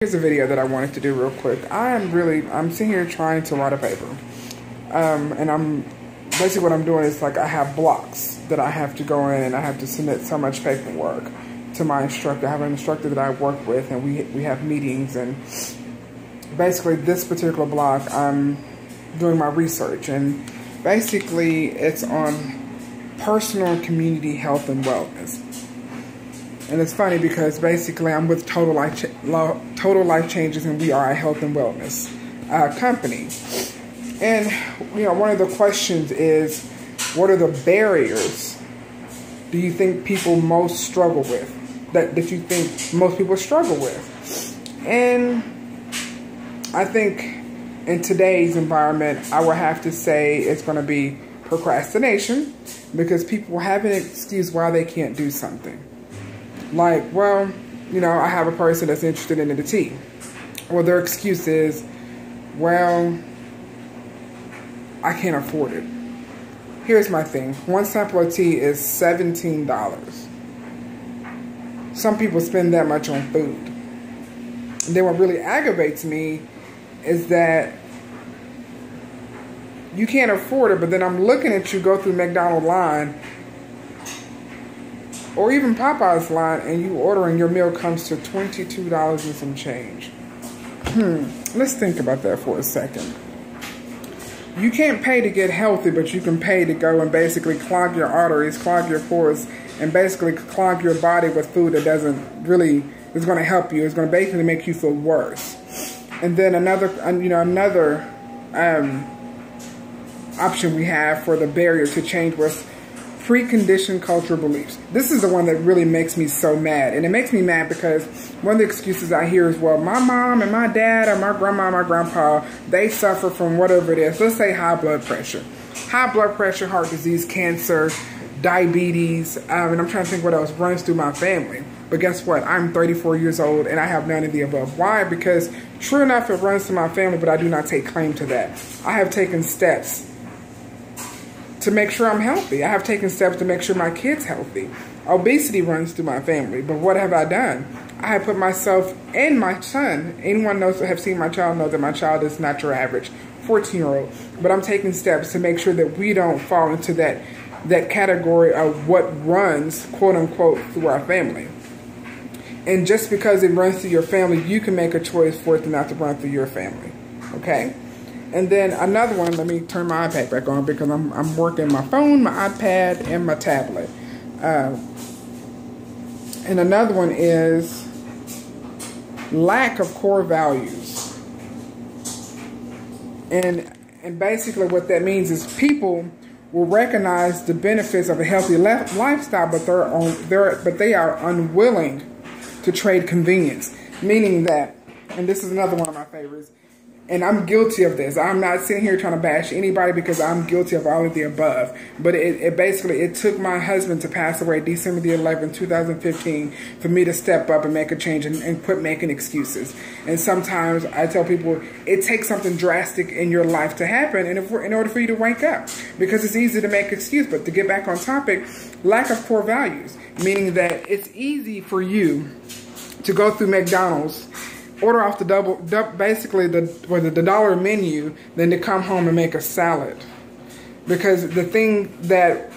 Here's a video that I wanted to do real quick. I'm sitting here trying to write a paper. And basically what I'm doing is like I have blocks that I have to go in and I have to submit so much paperwork to my instructor. I have an instructor that I work with and we have meetings, and basically this particular block I'm doing my research, and basically it's on personal and community health and wellness. And it's funny because basically I'm with Total Life Changes, and we are a health and wellness company. And one of the questions is, what are the barriers do you think people most struggle with? That you think most people struggle with? And I think in today's environment, I would have to say it's going to be procrastination, because people have an excuse why they can't do something. Like, well, I have a person that's interested in the tea. Well, their excuse is, well, I can't afford it. Here's my thing. One sample of tea is $17. Some people spend that much on food. And then what really aggravates me is that you can't afford it, but then I'm looking at you go through McDonald's line or even Popeye's line, and you order and your meal comes to $22 and some change. Let's think about that for a second. You can't pay to get healthy, but you can pay to go and basically clog your arteries, clog your pores, and basically clog your body with food that is going to help you. It's going to basically make you feel worse. And then another option we have for the barrier to change was preconditioned cultural beliefs. This is the one that really makes me so mad. And it makes me mad because one of the excuses I hear is, well, my mom and my dad or my grandma and my grandpa, they suffer from whatever it is. Let's say high blood pressure. High blood pressure, heart disease, cancer, diabetes, and I'm trying to think what else runs through my family. But guess what? I'm 34 years old and I have none of the above. Why? Because true enough, it runs through my family, but I do not take claim to that. I have taken steps to make sure I'm healthy. I have taken steps to make sure my kid's healthy. Obesity runs through my family, but what have I done? I have put myself and my son, anyone knows that have seen my child knows that my child is not your average 14-year-old, but I'm taking steps to make sure that we don't fall into that category of what runs, quote unquote, through our family. And just because it runs through your family, you can make a choice for it to not to run through your family, okay? And then another one, let me turn my iPad back on because I'm working my phone, my iPad, and my tablet. And another one is lack of core values. And basically what that means is people will recognize the benefits of a healthy lifestyle, but they are unwilling to trade convenience. Meaning that, and this is another one of my favorites, and I'm guilty of this. I'm not sitting here trying to bash anybody because I'm guilty of all of the above. But it took my husband to pass away December the 11th, 2015 for me to step up and make a change and quit making excuses. And sometimes I tell people it takes something drastic in your life to happen in order for you to wake up. Because it's easy to make excuses. But to get back on topic, lack of core values. Meaning that it's easy for you to go through McDonald's, order off the dollar menu, than to come home and make a salad. Because the thing that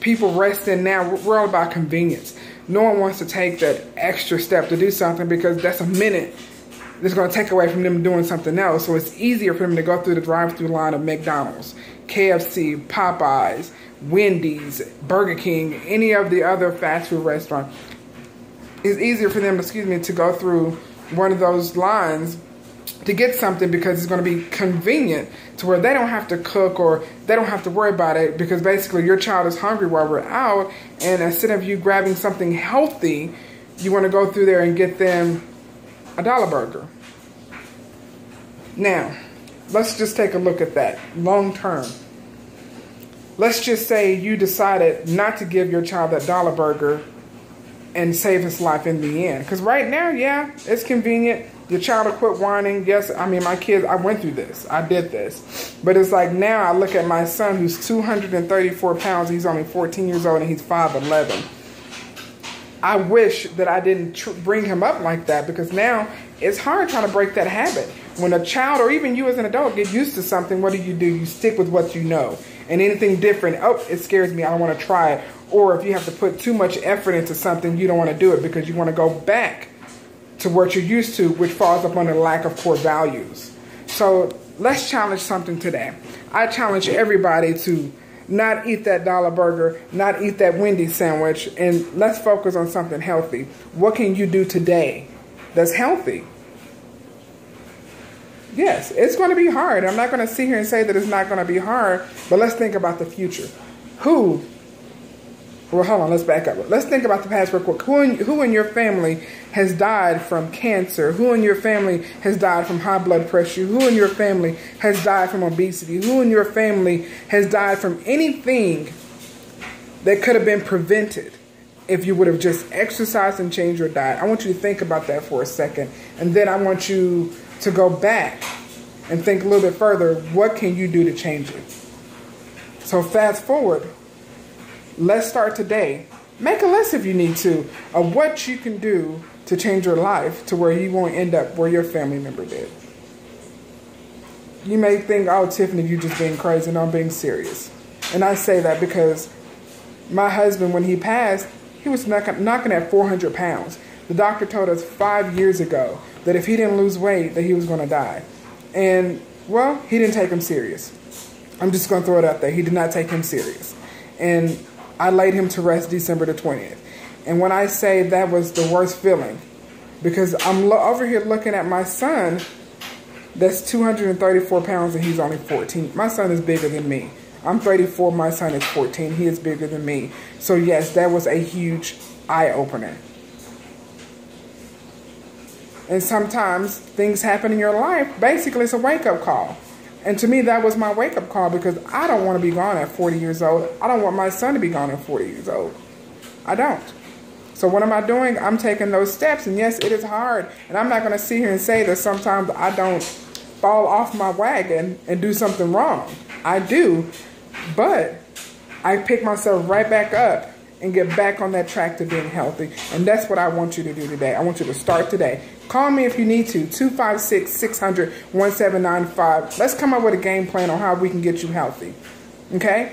people rest in now, we're all about convenience. No one wants to take that extra step to do something because that's a minute that's going to take away from them doing something else. So it's easier for them to go through the drive-through line of McDonald's, KFC, Popeyes, Wendy's, Burger King, any of the other fast food restaurants. It's easier for them, to go through one of those lines to get something because it's going to be convenient to where they don't have to cook or they don't have to worry about it, because basically your child is hungry while we're out, and instead of you grabbing something healthy, you want to go through there and get them a dollar burger. Now, let's just take a look at that long term. Let's just say you decided not to give your child that dollar burger and save his life in the end. Because right now, yeah, it's convenient. Your child will quit whining. Yes, I mean, my kids, I went through this. I did this. But it's like now I look at my son who's 234 pounds. He's only 14 years old and he's 5'11". I wish that I didn't bring him up like that, because now it's hard trying to break that habit. When a child, or even you as an adult, get used to something, what do? You stick with what you know. And anything different, oh, it scares me, I don't want to try it. Or if you have to put too much effort into something, you don't want to do it because you want to go back to what you're used to, which falls upon the lack of core values. So let's challenge something today. I challenge everybody to not eat that dollar burger, not eat that Wendy's sandwich, and let's focus on something healthy. What can you do today that's healthy? Yes, it's going to be hard. I'm not going to sit here and say that it's not going to be hard, but let's think about the future. Well, hold on, let's back up. Let's think about the past real quick. Who in your family has died from cancer? Who in your family has died from high blood pressure? Who in your family has died from obesity? Who in your family has died from anything that could have been prevented if you would have just exercised and changed your diet? I want you to think about that for a second. And then I want you to go back and think a little bit further. What can you do to change it? So fast forward. Let's start today. Make a list if you need to of what you can do to change your life to where you won't end up where your family member did. You may think, oh, Tiffany, you're just being crazy. No, I'm being serious. And I say that because my husband, when he passed, he was knocking at 400 pounds. The doctor told us 5 years ago that if he didn't lose weight, that he was going to die. And, well, he didn't take him serious. I'm just going to throw it out there. He did not take him serious. And I laid him to rest December the 20th. And when I say that was the worst feeling, because I'm over here looking at my son that's 234 pounds and he's only 14. My son is bigger than me. I'm 34, my son is 14. He is bigger than me. So yes, that was a huge eye-opener. And sometimes things happen in your life. Basically, it's a wake-up call. And to me, that was my wake-up call, because I don't want to be gone at 40 years old. I don't want my son to be gone at 40 years old. I don't. So what am I doing? I'm taking those steps. And yes, it is hard. And I'm not going to sit here and say that sometimes I don't fall off my wagon and do something wrong. I do. But I pick myself right back up and get back on that track to being healthy. And that's what I want you to do today. I want you to start today. Call me if you need to, 256-600-1795. Let's come up with a game plan on how we can get you healthy, okay?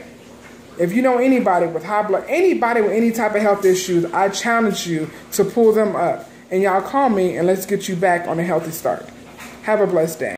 If you know anybody with high blood, anybody with any type of health issues, I challenge you to pull them up. And y'all call me and let's get you back on a healthy start. Have a blessed day.